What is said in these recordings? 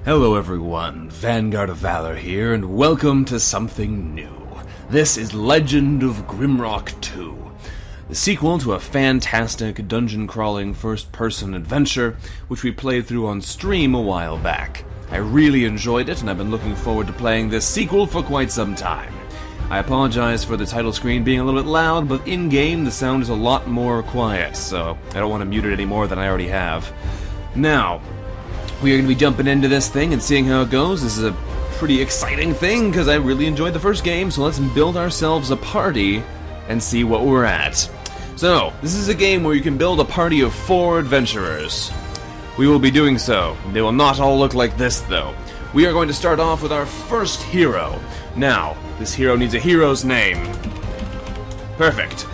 Hello everyone, VanguardOfValor here, and welcome to something new. This is Legend of Grimrock 2, the sequel to a fantastic dungeon-crawling first-person adventure, which we played through on stream a while back. I really enjoyed it, and I've been looking forward to playing this sequel for quite some time. I apologize for the title screen being a little bit loud, but in-game the sound is a lot more quiet, so I don't want to mute it any more than I already have. Now, we are going to be jumping into this thing and seeing how it goes. This is a pretty exciting thing, because I really enjoyed the first game, so let's build ourselves a party and see what we're at. So, this is a game where you can build a party of 4 adventurers. We will be doing so. They will not all look like this, though. We are going to start off with our first hero. Now, this hero needs a hero's name. Perfect.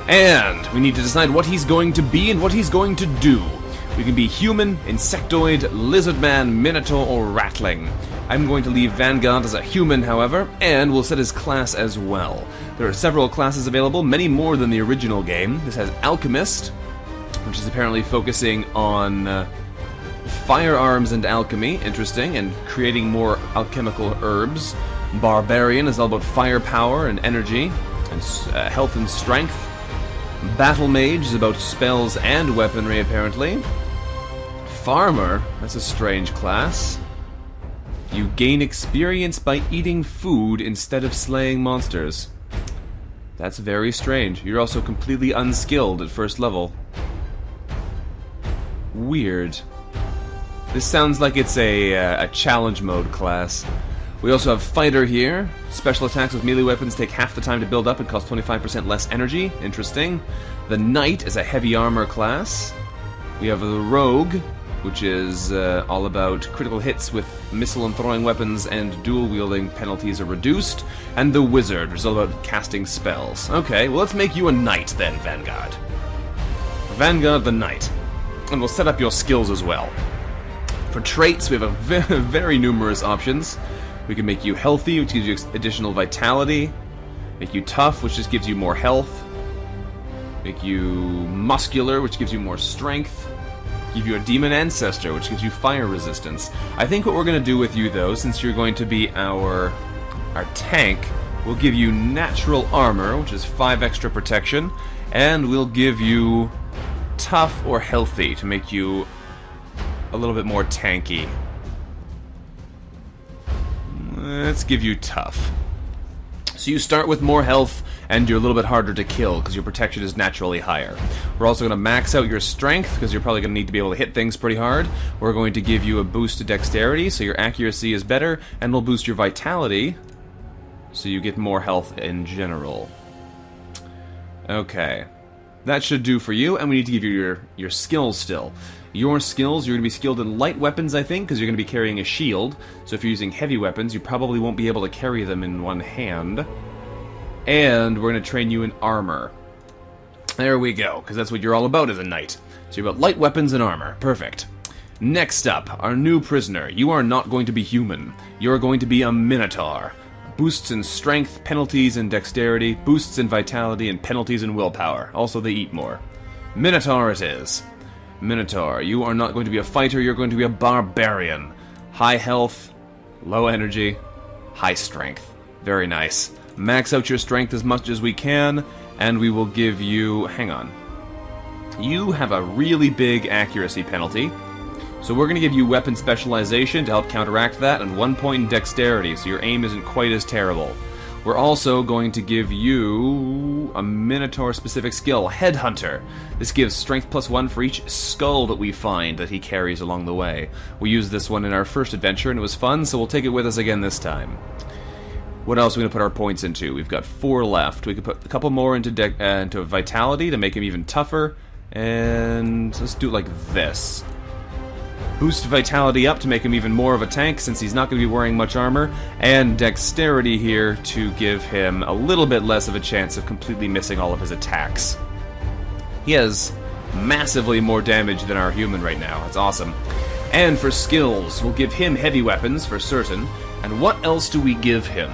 And we need to decide what he's going to be and what he's going to do. We can be human, insectoid, lizardman, minotaur, or ratling. I'm going to leave Vanguard as a human, however, and we'll set his class as well. There are several classes available, many more than the original game. This has Alchemist, which is apparently focusing on firearms and alchemy, interesting, and creating more alchemical herbs. Barbarian is all about firepower and energy, and health and strength. Battle Mage is about spells and weaponry, apparently. Farmer, that's a strange class. You gain experience by eating food instead of slaying monsters. That's very strange. You're also completely unskilled at first level. Weird. This sounds like it's a challenge mode class. We also have Fighter here. Special attacks with melee weapons take half the time to build up and cost 25% less energy. Interesting. The Knight is a heavy armor class. We have the Rogue, which is all about critical hits with missile and throwing weapons, and dual-wielding penalties are reduced. And the Wizard, which is all about casting spells. Okay, well let's make you a Knight then, Vanguard. Vanguard the Knight. And we'll set up your skills as well. For traits, we have a very numerous options. We can make you healthy, which gives you additional vitality. Make you tough, which just gives you more health. Make you muscular, which gives you more strength. Give you a demon ancestor, which gives you fire resistance. I think what we're going to do with you, though, since you're going to be our tank, we'll give you natural armor, which is 5 extra protection, and we'll give you tough or healthy to make you a little bit more tanky. Let's give you tough. So you start with more health, and you're a little bit harder to kill, because your protection is naturally higher. We're also going to max out your strength, because you're probably going to need to be able to hit things pretty hard. We're going to give you a boost to dexterity, so your accuracy is better, and we'll boost your vitality, so you get more health in general. Okay. That should do for you, and we need to give you your skills still. Your skills, you're going to be skilled in light weapons, I think, because you're going to be carrying a shield. So if you're using heavy weapons, you probably won't be able to carry them in one hand. And we're going to train you in armor. There we go, because that's what you're all about as a knight. So you're about light weapons and armor. Perfect. Next up, our new prisoner. You are not going to be human. You're going to be a minotaur. Boosts in strength, penalties in dexterity, boosts in vitality, and penalties in willpower. Also, they eat more. Minotaur it is. Minotaur, you are not going to be a fighter, you're going to be a barbarian. High health, low energy, high strength. Very nice. Max out your strength as much as we can, and we will give you... Hang on. You have a really big accuracy penalty, so we're going to give you weapon specialization to help counteract that, and 1 point in dexterity, so your aim isn't quite as terrible. We're also going to give you a Minotaur-specific skill, Headhunter. This gives strength +1 for each skull that we find that he carries along the way. We used this one in our first adventure, and it was fun, so we'll take it with us again this time. What else are we going to put our points into? We've got 4 left. We could put a couple more into Vitality to make him even tougher, and let's do it like this. Boost Vitality up to make him even more of a tank, since he's not going to be wearing much armor, and Dexterity here to give him a little bit less of a chance of completely missing all of his attacks. He has massively more damage than our human right now. That's awesome. And for skills, we'll give him heavy weapons for certain, and what else do we give him?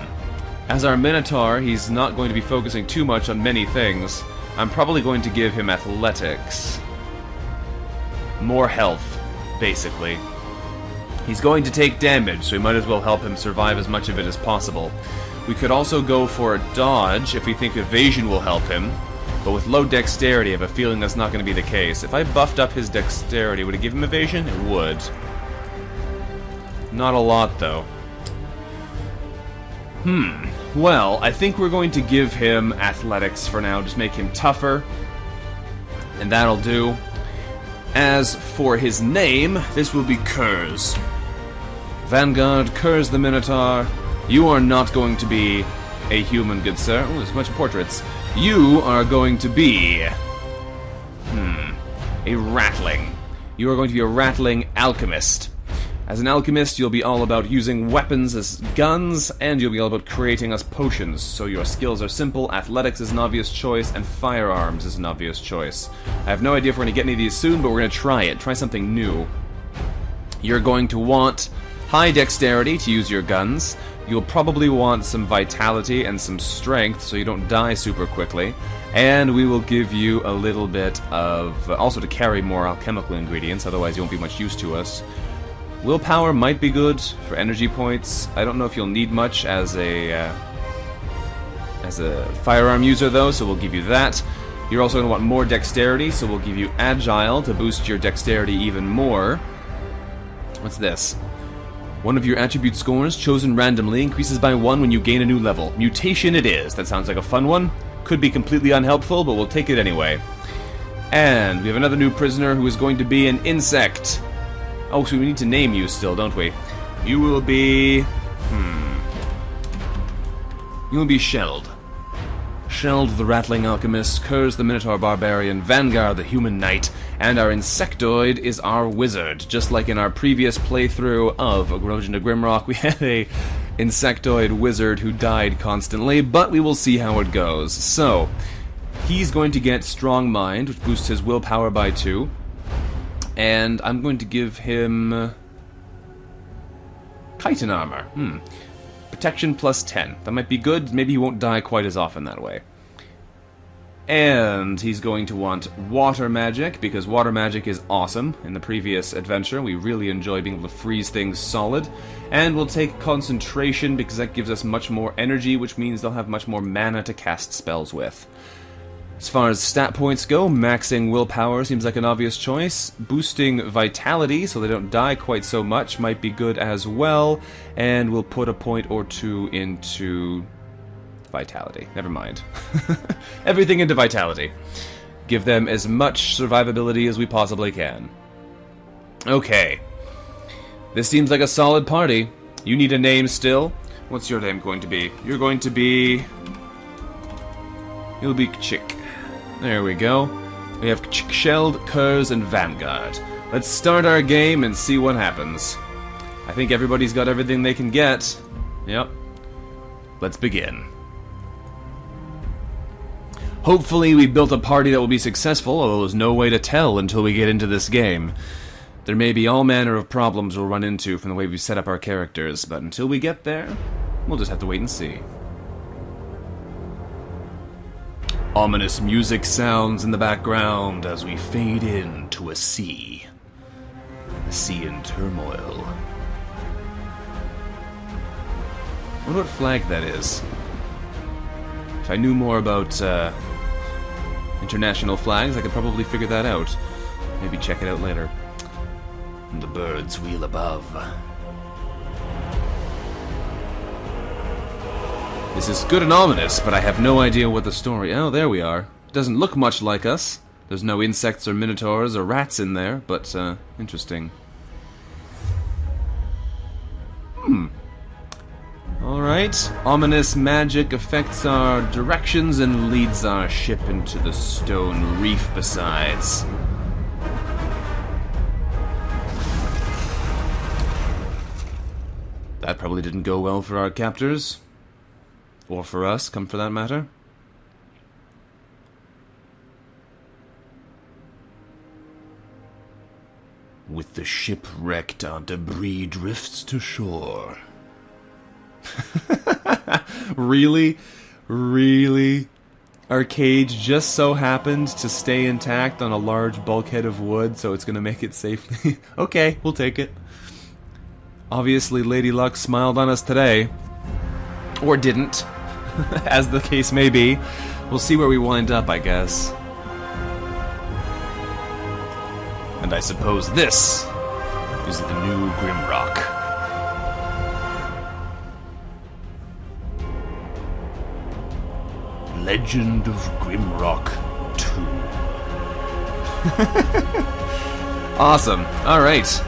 As our Minotaur, he's not going to be focusing too much on many things. I'm probably going to give him athletics. More health, basically. He's going to take damage, so we might as well help him survive as much of it as possible. We could also go for a dodge if we think evasion will help him, but with low dexterity, I have a feeling that's not going to be the case. If I buffed up his dexterity, would it give him evasion? It would. Not a lot, though. Well, I think we're going to give him athletics for now, just make him tougher, and that'll do. As for his name, this will be Kurz. Vanguard Kurz the Minotaur, you are not going to be a human, good sir. Oh, there's a bunch of portraits. You are going to be... a ratling. You are going to be a rattling alchemist. As an alchemist, you'll be all about using weapons as guns, and you'll be all about creating us potions. So your skills are simple, athletics is an obvious choice, and firearms is an obvious choice. I have no idea if we're going to get any of these soon, but we're going to try it. Try something new. You're going to want high dexterity to use your guns. You'll probably want some vitality and some strength so you don't die super quickly. And we will give you a little bit of... also to carry more alchemical ingredients, otherwise you won't be much use to us. Willpower might be good for energy points. I don't know if you'll need much as a firearm user, though, so we'll give you that. You're also going to want more dexterity, so we'll give you agile to boost your dexterity even more. What's this? One of your attribute scores, chosen randomly, increases by 1 when you gain a new level. Mutation it is. That sounds like a fun one. Could be completely unhelpful, but we'll take it anyway. And we have another new prisoner who is going to be an insect. Oh, so we need to name you still, don't we? You will be... You will be Shelled. Shelled the Rattling Alchemist, Kurz the Minotaur Barbarian, Vanguard the Human Knight, and our Insectoid is our Wizard. Just like in our previous playthrough of Road into Grimrock, we had a Insectoid Wizard who died constantly, but we will see how it goes. So, he's going to get Strong Mind, which boosts his willpower by 2. And I'm going to give him... Chitin Armor. Protection plus 10. That might be good. Maybe he won't die quite as often that way. And he's going to want Water Magic, because Water Magic is awesome. In the previous adventure, we really enjoy being able to freeze things solid. And we'll take Concentration, because that gives us much more energy, which means they'll have much more mana to cast spells with. As far as stat points go, maxing willpower seems like an obvious choice. Boosting vitality, so they don't die quite so much, might be good as well. And we'll put a point or 2 into vitality. Never mind. Everything into vitality. Give them as much survivability as we possibly can. Okay. This seems like a solid party. You need a name still. What's your name going to be? You're going to be... You'll be Chick. There we go. We have Shelled, Kurz, and Vanguard. Let's start our game and see what happens. I think everybody's got everything they can get. Yep. Let's begin. Hopefully we built a party that will be successful, although there's no way to tell until we get into this game. There may be all manner of problems we'll run into from the way we set up our characters, but until we get there, we'll just have to wait and see. Ominous music sounds in the background as we fade into a sea. A sea in turmoil. I wonder what flag that is. If I knew more about international flags, I could probably figure that out. Maybe check it out later. And the birds wheel above. This is good and ominous, but I have no idea what the story... Oh, there we are. It doesn't look much like us. There's no insects or minotaurs or rats in there, but, interesting. Alright. Ominous magic affects our directions and leads our ship into the stone reef besides. That probably didn't go well for our captors. Or for us, come for that matter. With the ship wrecked, our debris drifts to shore. Really? Really? Our cage just so happened to stay intact on a large bulkhead of wood, so it's gonna make it safely. Okay, we'll take it. Obviously, Lady Luck smiled on us today. Or didn't, as the case may be. We'll see where we wind up, I guess. And I suppose this is the new Grimrock. Legend of Grimrock 2. Awesome. Alright.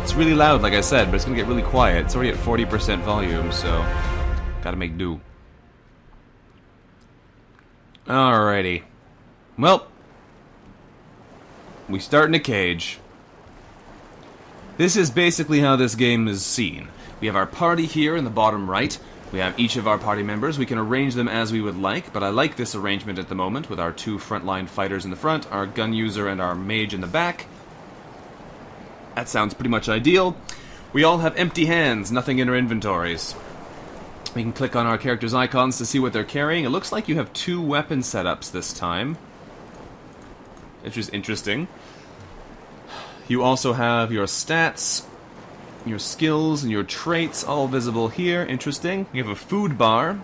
It's really loud, like I said, but it's going to get really quiet. It's already at 40% volume, so gotta make do. Alrighty. Well, we start in a cage. This is basically how this game is seen. We have our party here in the bottom right. We have each of our party members. We can arrange them as we would like, but I like this arrangement at the moment with our 2 frontline fighters in the front, our gun user and our mage in the back. That sounds pretty much ideal. We all have empty hands, nothing in our inventories. We can click on our characters' icons to see what they're carrying. It looks like you have 2 weapon setups this time, which is interesting. You also have your stats, your skills, and your traits all visible here. Interesting. We have a food bar.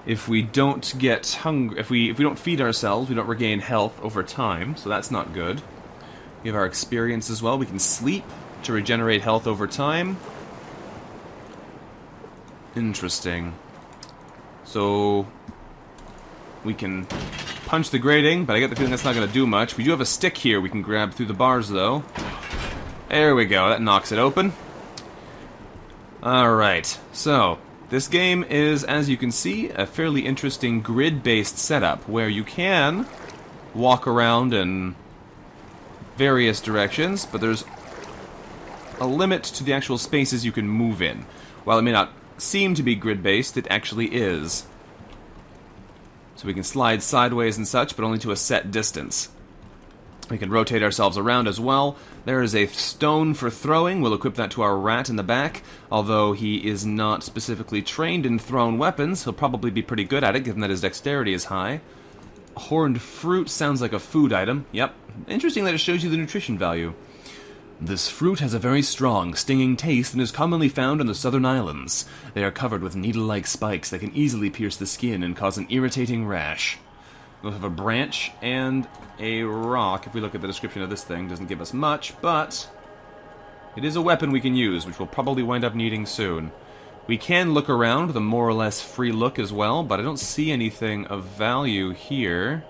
If we don't get hungry, if we don't feed ourselves, we don't regain health over time, so that's not good. We have our experience as well. We can sleep to regenerate health over time. Interesting. So we can punch the grating, but I get the feeling that's not going to do much. We do have a stick here we can grab through the bars, though. There we go. That knocks it open. Alright. So, this game is, as you can see, a fairly interesting grid-based setup, where you can walk around in various directions, but there's a limit to the actual spaces you can move in. While it may not seem to be grid-based, it actually is. So we can slide sideways and such, but only to a set distance. We can rotate ourselves around as well. There is a stone for throwing. We'll equip that to our rat in the back. Although he is not specifically trained in thrown weapons, he'll probably be pretty good at it, given that his dexterity is high. Horned fruit sounds like a food item. Yep. Interesting that it shows you the nutrition value. This fruit has a very strong, stinging taste and is commonly found on the southern islands. They are covered with needle-like spikes that can easily pierce the skin and cause an irritating rash. We'll have a branch and a rock. If we look at the description of this thing, it doesn't give us much, but it is a weapon we can use, which we'll probably wind up needing soon. We can look around with a more or less free look as well, but I don't see anything of value here.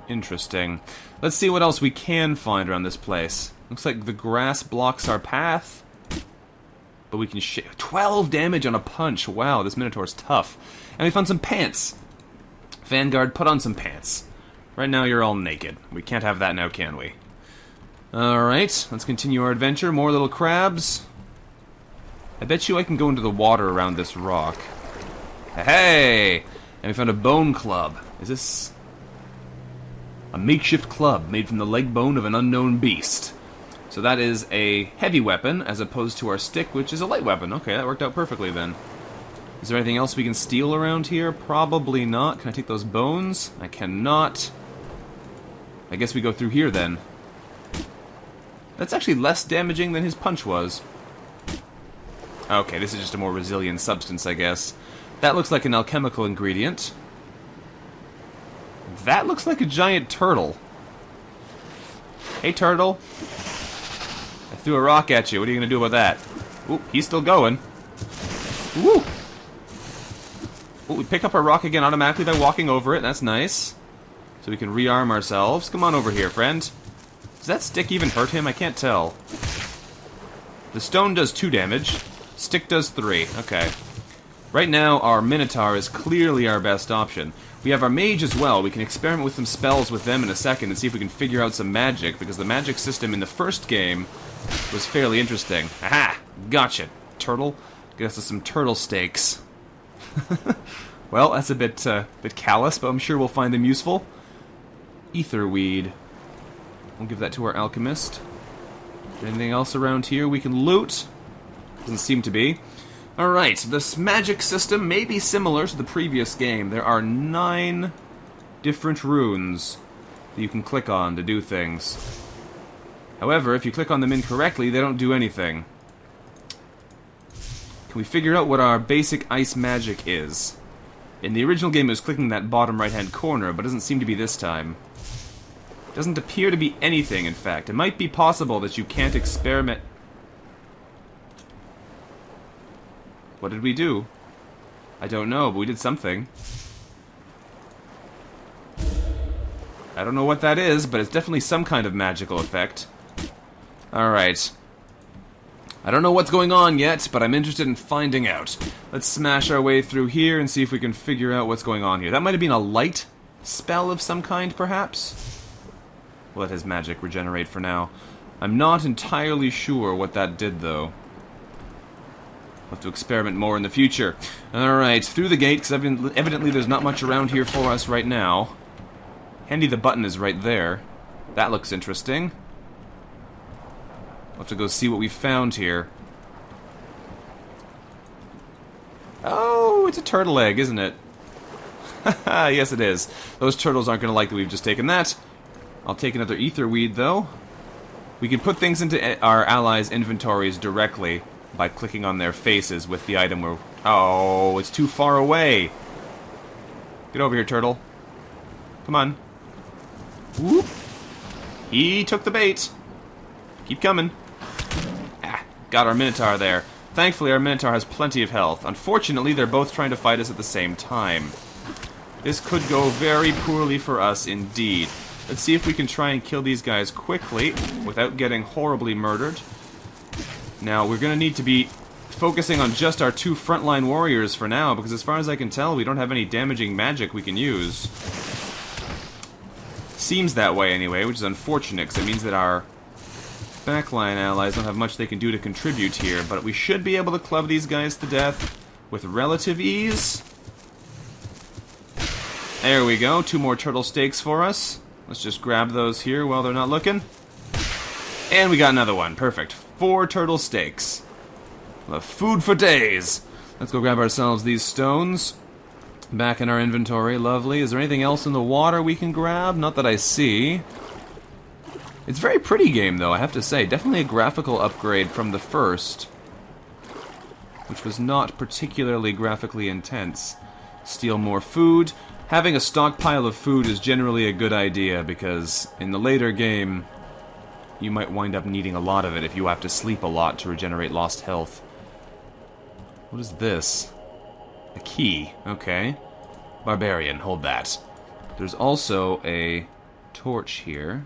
Interesting. Let's see what else we can find around this place. Looks like the grass blocks our path, but we can 12 damage on a punch. Wow, this Minotaur's tough. And we found some pants. Vanguard, put on some pants. Right now you're all naked. We can't have that now, can we? Alright, let's continue our adventure. More little crabs. I bet you I can go into the water around this rock. Hey! And we found a bone club. Is this a makeshift club made from the leg bone of an unknown beast? So that is a heavy weapon, as opposed to our stick, which is a light weapon. Okay, that worked out perfectly then. Is there anything else we can steal around here? Probably not. Can I take those bones? I cannot. I guess we go through here then. That's actually less damaging than his punch was. Okay, this is just a more resilient substance, I guess. That looks like an alchemical ingredient. That looks like a giant turtle. Hey, turtle. I threw a rock at you. What are you going to do about that? Ooh, he's still going. Woo! Ooh, we pick up our rock again automatically by walking over it. That's nice. So we can rearm ourselves. Come on over here, friend. Does that stick even hurt him? I can't tell. The stone does 2 damage. Stick does 3. Okay. Right now, our Minotaur is clearly our best option. We have our mage as well. We can experiment with some spells with them in a second and see if we can figure out some magic, because the magic system in the first game was fairly interesting. Aha! Gotcha, turtle. Get us some turtle steaks. Well, that's a bit callous, but I'm sure we'll find them useful. Etherweed. We'll give that to our alchemist. Anything else around here we can loot? Doesn't seem to be. Alright, this magic system may be similar to the previous game. There are 9 different runes that you can click on to do things. However, if you click on them incorrectly, they don't do anything. Can we figure out what our basic ice magic is? In the original game, it was clicking that bottom right-hand corner, but it doesn't seem to be this time. It doesn't appear to be anything, in fact. It might be possible that you can't experiment... What did we do? I don't know, but we did something. I don't know what that is, but it's definitely some kind of magical effect. Alright. I don't know what's going on yet, but I'm interested in finding out. Let's smash our way through here and see if we can figure out what's going on here. That might have been a light spell of some kind, perhaps? We'll let his magic regenerate for now. I'm not entirely sure what that did, though. We'll have to experiment more in the future. Alright, through the gate, because evidently there's not much around here for us right now. Handy the button is right there. That looks interesting. We'll have to go see what we found here. Oh, it's a turtle egg, isn't it? Haha, yes it is. Those turtles aren't going to like that we've just taken that. I'll take another ether weed, though. We can put things into our allies' inventories directly by clicking on their faces with the item we're... Oh, it's too far away. Get over here, turtle. Come on. Whoop. He took the bait. Keep coming. Ah, got our Minotaur there. Thankfully, our Minotaur has plenty of health. Unfortunately, they're both trying to fight us at the same time. This could go very poorly for us indeed. Let's see if we can try and kill these guys quickly without getting horribly murdered. Now, we're going to need to be focusing on just our two frontline warriors for now, because as far as I can tell, we don't have any damaging magic we can use. Seems that way anyway, which is unfortunate, because it means that our backline allies don't have much they can do to contribute here, but we should be able to club these guys to death with relative ease. There we go, 2 more turtle steaks for us. Let's just grab those here while they're not looking. And we got another one, perfect. 4 turtle steaks. We'll have food for days. Let's go grab ourselves these stones. Back in our inventory, lovely. Is there anything else in the water we can grab? Not that I see. It's a very pretty game, though, I have to say. Definitely a graphical upgrade from the first, which was not particularly graphically intense. Steal more food. Having a stockpile of food is generally a good idea, because in the later game, you might wind up needing a lot of it if you have to sleep a lot to regenerate lost health. What is this? A key. Okay. Barbarian, hold that. There's also a torch here.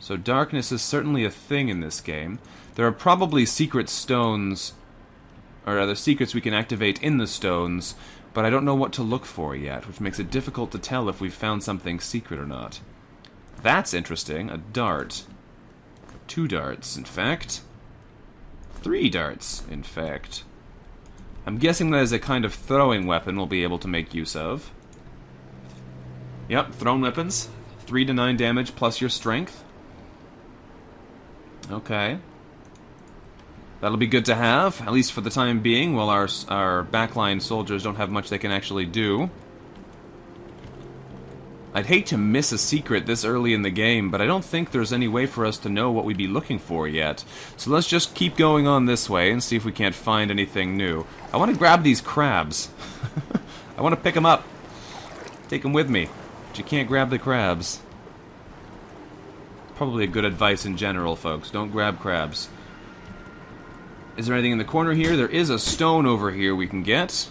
So darkness is certainly a thing in this game. There are probably secret stones, or rather secrets we can activate in the stones, but I don't know what to look for yet, which makes it difficult to tell if we've found something secret or not. That's interesting. A dart. 2 darts, in fact. 3 darts, in fact. I'm guessing that is a kind of throwing weapon we'll be able to make use of. Yep, thrown weapons. 3 to 9 damage plus your strength. Okay. That'll be good to have, at least for the time being, while our backline soldiers don't have much they can actually do. I'd hate to miss a secret this early in the game, but I don't think there's any way for us to know what we'd be looking for yet. So let's just keep going on this way and see if we can't find anything new. I want to grab these crabs. I want to pick them up. Take them with me. But you can't grab the crabs. Probably a good advice in general, folks. Don't grab crabs. Is there anything in the corner here? There is a stone over here we can get.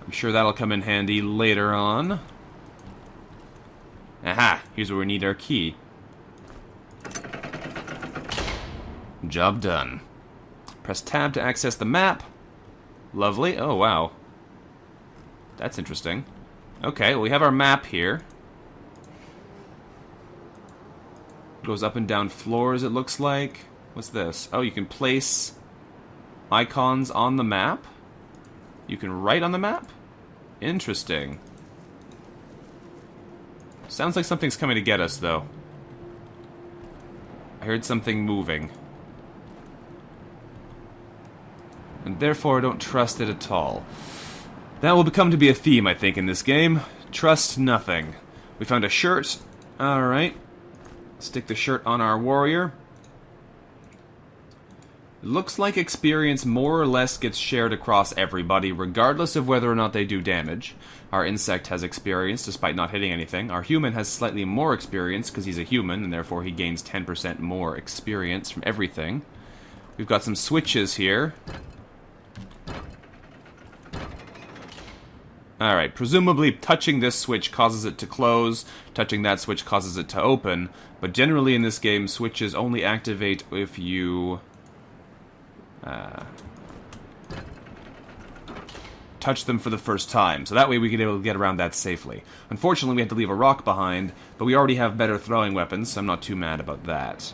I'm sure that'll come in handy later on. Aha! Here's where we need our key. Job done. Press tab to access the map. Lovely. Oh, wow. That's interesting. Okay, well, we have our map here. Goes up and down floors, it looks like. What's this? Oh, you can place icons on the map? You can write on the map? Interesting. Sounds like something's coming to get us, though. I heard something moving. And therefore I don't trust it at all. That will become to be a theme, I think, in this game. Trust nothing. We found a shirt. Alright. Stick the shirt on our warrior. Looks like experience more or less gets shared across everybody, regardless of whether or not they do damage. Our insect has experience despite not hitting anything. Our human has slightly more experience because he's a human, and therefore he gains 10% more experience from everything. We've got some switches here. Alright, presumably touching this switch causes it to close, touching that switch causes it to open, but generally in this game, switches only activate if you touch them for the first time, so that way we can be able to get around that safely. Unfortunately, we had to leave a rock behind, but we already have better throwing weapons, so I'm not too mad about that.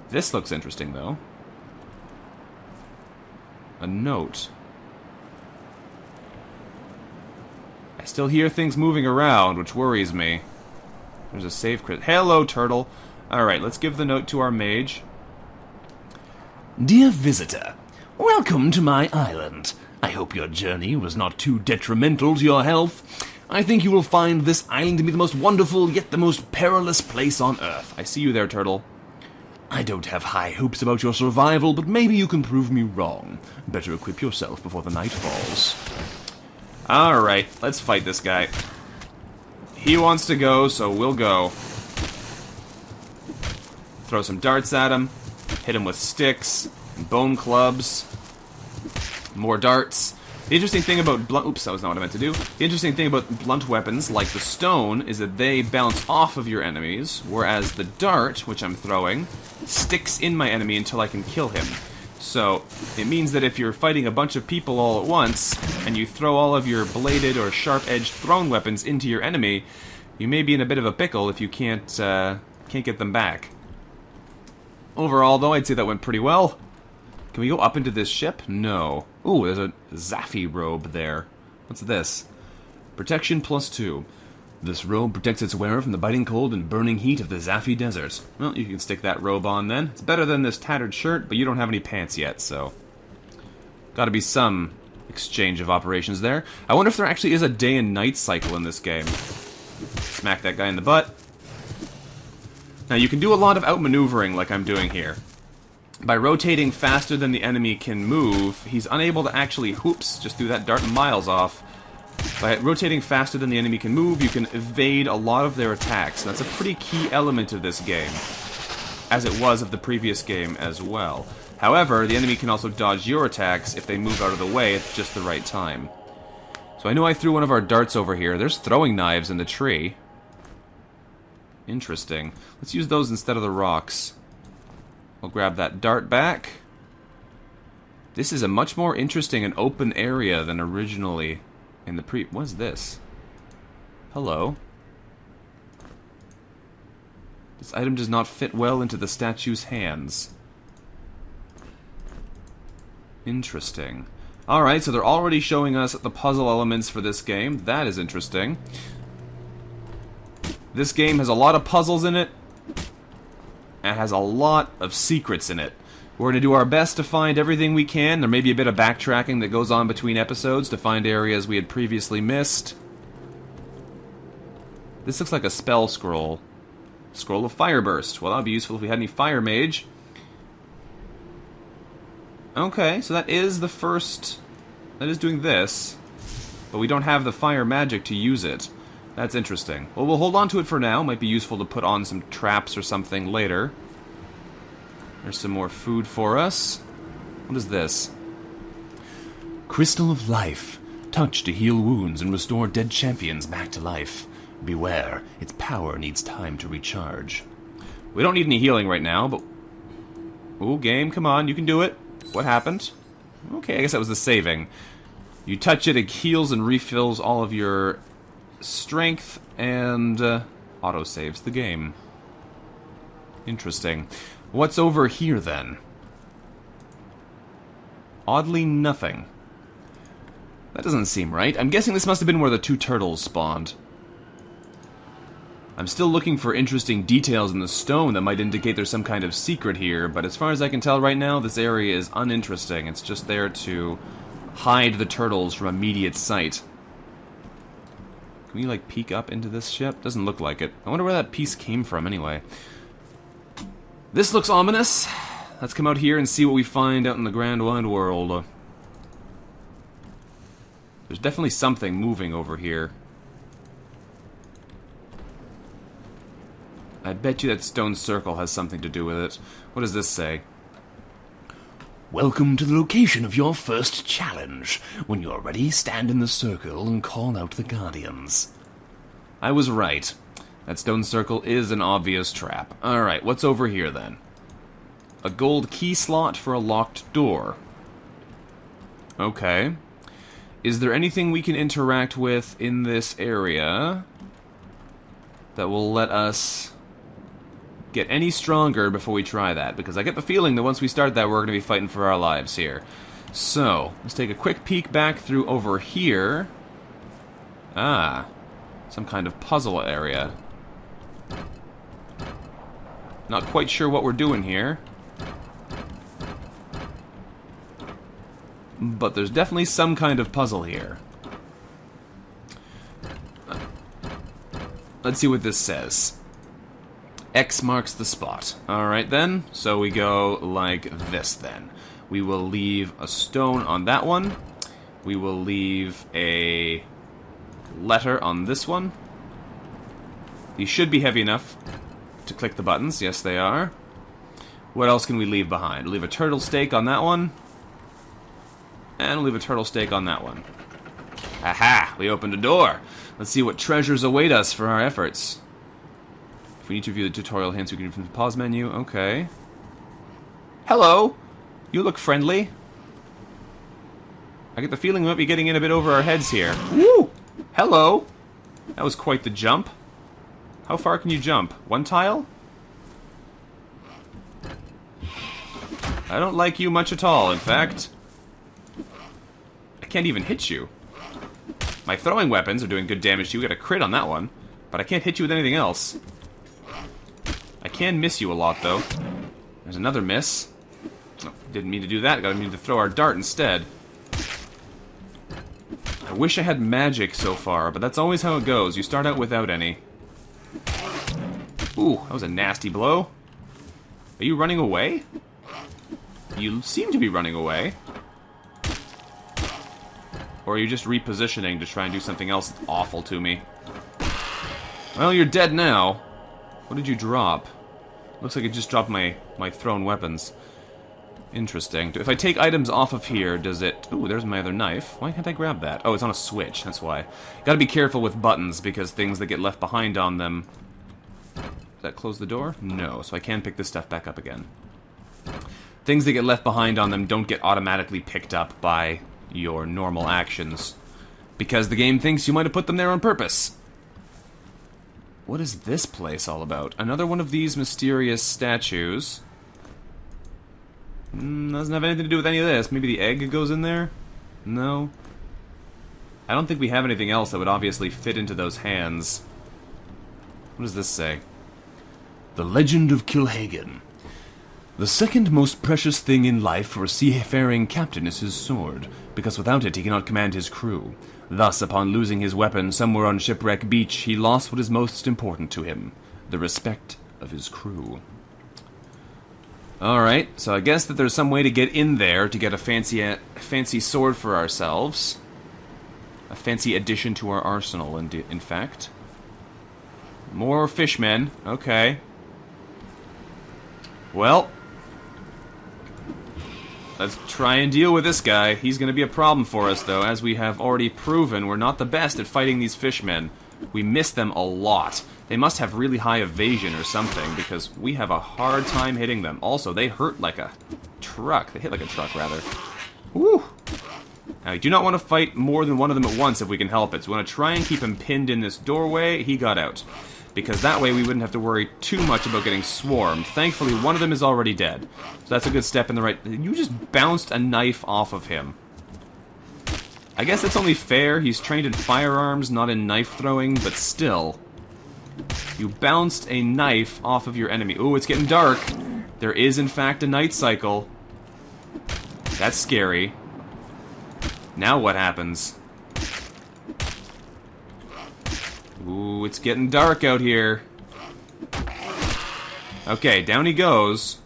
This looks interesting, though. A note. I still hear things moving around, which worries me. There's a save crit. Hello, turtle. Alright, let's give the note to our mage. Dear visitor, welcome to my island. I hope your journey was not too detrimental to your health. I think you will find this island to be the most wonderful, yet the most perilous place on Earth. I see you there, turtle. I don't have high hopes about your survival, but maybe you can prove me wrong. Better equip yourself before the night falls. Alright, let's fight this guy. He wants to go, so we'll go. Throw some darts at him. Hit him with sticks, and bone clubs. More darts. The interesting thing about blunt... Oops, that was not what I meant to do. The interesting thing about blunt weapons, like the stone, is that they bounce off of your enemies, whereas the dart, which I'm throwing, sticks in my enemy until I can kill him. So, it means that if you're fighting a bunch of people all at once, and you throw all of your bladed or sharp-edged thrown weapons into your enemy, you may be in a bit of a pickle if you can't get them back. Overall, though, I'd say that went pretty well. Can we go up into this ship? No. Ooh, there's a Zaffi robe there. What's this? Protection +2. This robe protects its wearer from the biting cold and burning heat of the Zaffi Desert. Well, you can stick that robe on then. It's better than this tattered shirt, but you don't have any pants yet, so... Gotta be some exchange of operations there. I wonder if there actually is a day and night cycle in this game. Smack that guy in the butt. Now, you can do a lot of outmaneuvering like I'm doing here. By rotating faster than the enemy can move, he's unable to actually... Whoops, just threw that dart miles off. By rotating faster than the enemy can move, you can evade a lot of their attacks. And that's a pretty key element of this game, as it was of the previous game as well. However, the enemy can also dodge your attacks if they move out of the way at just the right time. So I know I threw one of our darts over here. There's throwing knives in the tree. Interesting. Let's use those instead of the rocks. We'll grab that dart back. This is a much more interesting and open area than originally in the What is this? Hello. This item does not fit well into the statue's hands. Interesting. Alright, so they're already showing us the puzzle elements for this game. That is interesting. This game has a lot of puzzles in it. It has a lot of secrets in it. We're going to do our best to find everything we can. There may be a bit of backtracking that goes on between episodes to find areas we had previously missed. This looks like a spell scroll. Scroll of Fireburst. Well, that would be useful if we had any Fire Mage. Okay, so that is the first... That is doing this. But we don't have the fire magic to use it. That's interesting. Well, we'll hold on to it for now. Might be useful to put on some traps or something later. There's some more food for us. What is this? Crystal of Life. Touch to heal wounds and restore dead champions back to life. Beware, its power needs time to recharge. We don't need any healing right now, but... Ooh, game, come on, you can do it. What happened? Okay, I guess that was the saving. You touch it, it heals and refills all of your strength, and auto-saves the game. Interesting. What's over here, then? Oddly, nothing. That doesn't seem right. I'm guessing this must have been where the two turtles spawned. I'm still looking for interesting details in the stone that might indicate there's some kind of secret here, but as far as I can tell right now, this area is uninteresting. It's just there to hide the turtles from immediate sight. Can we, like, peek up into this ship? Doesn't look like it. I wonder where that piece came from, anyway. This looks ominous. Let's come out here and see what we find out in the grand wide world. There's definitely something moving over here. I bet you that stone circle has something to do with it. What does this say? Welcome to the location of your first challenge. When you're ready, stand in the circle and call out the Guardians. I was right. That stone circle is an obvious trap. Alright, what's over here then? A gold key slot for a locked door. Okay. Is there anything we can interact with in this area that will let us get any stronger before we try that? Because I get the feeling that once we start that, we're going to be fighting for our lives here. So, let's take a quick peek back through over here. Ah, some kind of puzzle area. Not quite sure what we're doing here. But there's definitely some kind of puzzle here. Let's see what this says. X marks the spot. Alright then, so we go like this then. We will leave a stone on that one. We will leave a letter on this one. These should be heavy enough to click the buttons. Yes, they are. What else can we leave behind? We'll leave a turtle stake on that one. And we'll leave a turtle stake on that one. Aha! We opened a door. Let's see what treasures await us for our efforts. If we need to view the tutorial hints, we can do from the pause menu. Okay. Hello! You look friendly. I get the feeling we might be getting in a bit over our heads here. Woo! Hello! That was quite the jump. How far can you jump? One tile? I don't like you much at all, in fact. I can't even hit you. My throwing weapons are doing good damage to you. We got a crit on that one. But I can't hit you with anything else. I can miss you a lot, though. There's another miss. Oh, didn't mean to do that. Got me to throw our dart instead. I wish I had magic so far, but that's always how it goes. You start out without any. Ooh, that was a nasty blow. Are you running away? You seem to be running away. Or are you just repositioning to try and do something else awful to me? Well, you're dead now. What did you drop? Looks like it just dropped my thrown weapons. Interesting. If I take items off of here, does it... Ooh, there's my other knife. Why can't I grab that? Oh, it's on a switch, that's why. Gotta be careful with buttons, because things that get left behind on them... Does that close the door? No, so I can pick this stuff back up again. Things that get left behind on them don't get automatically picked up by your normal actions, because the game thinks you might have put them there on purpose. What is this place all about? Another one of these mysterious statues. Doesn't have anything to do with any of this. Maybe the egg goes in there? No. I don't think we have anything else that would obviously fit into those hands. What does this say? The Legend of Kilhagen. The second most precious thing in life for a seafaring captain is his sword, because without it he cannot command his crew. Thus, upon losing his weapon somewhere on Shipwreck Beach, he lost what is most important to him, the respect of his crew. Alright, so I guess that there's some way to get in there to get a fancy sword for ourselves. A fancy addition to our arsenal, in fact. More fishmen, okay. Well, let's try and deal with this guy. He's going to be a problem for us, though. As we have already proven, we're not the best at fighting these fishmen. We miss them a lot. They must have really high evasion or something, because we have a hard time hitting them. Also, they hurt like a truck. They hit like a truck, rather. Woo! Now, we do not want to fight more than one of them at once if we can help it. So we want to try and keep him pinned in this doorway. He got out. Because that way we wouldn't have to worry too much about getting swarmed. Thankfully, one of them is already dead. So that's a good step in the right... You just bounced a knife off of him. I guess that's only fair. He's trained in firearms, not in knife throwing, but still. You bounced a knife off of your enemy. Ooh, it's getting dark. There is, in fact, a night cycle. That's scary. Now what happens? Ooh, it's getting dark out here. Okay, down he goes.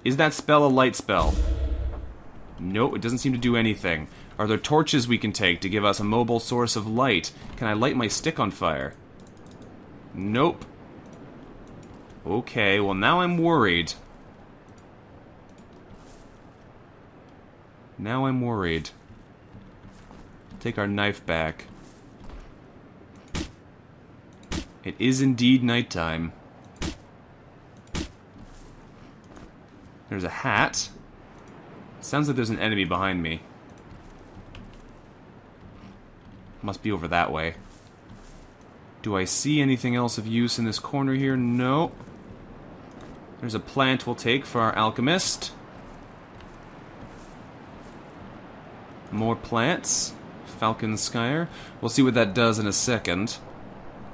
Is that spell a light spell? Nope, it doesn't seem to do anything. Are there torches we can take to give us a mobile source of light? Can I light my stick on fire? Nope. Okay, well now I'm worried. Now I'm worried. Take our knife back. It is indeed nighttime. There's a hat. Sounds like there's an enemy behind me. Must be over that way. Do I see anything else of use in this corner here? No. There's a plant we'll take for our alchemist. More plants. Falcon Skyer. We'll see what that does in a second.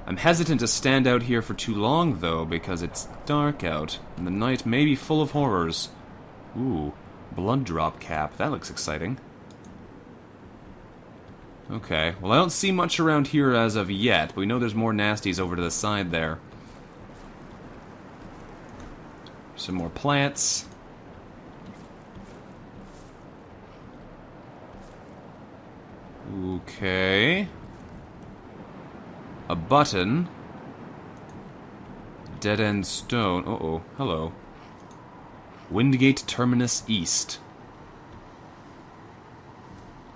I'm hesitant to stand out here for too long, though, because it's dark out, and the night may be full of horrors. Ooh, blood drop cap. That looks exciting. Okay, well I don't see much around here as of yet, but we know there's more nasties over to the side there. Some more plants. Okay. A button. Dead-end stone. Uh-oh. Hello. Windgate Terminus East.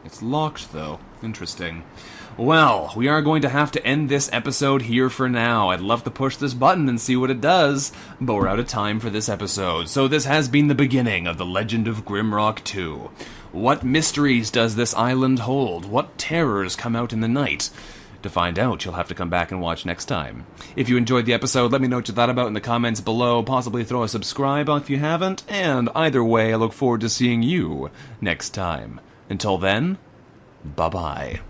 It's locked, though. Interesting. Well, we are going to have to end this episode here for now. I'd love to push this button and see what it does, but we're out of time for this episode. So this has been the beginning of The Legend of Grimrock 2. What mysteries does this island hold? What terrors come out in the night? To find out, you'll have to come back and watch next time. If you enjoyed the episode, let me know what you thought about in the comments below. Possibly throw a subscribe on if you haven't. And either way, I look forward to seeing you next time. Until then, bye-bye.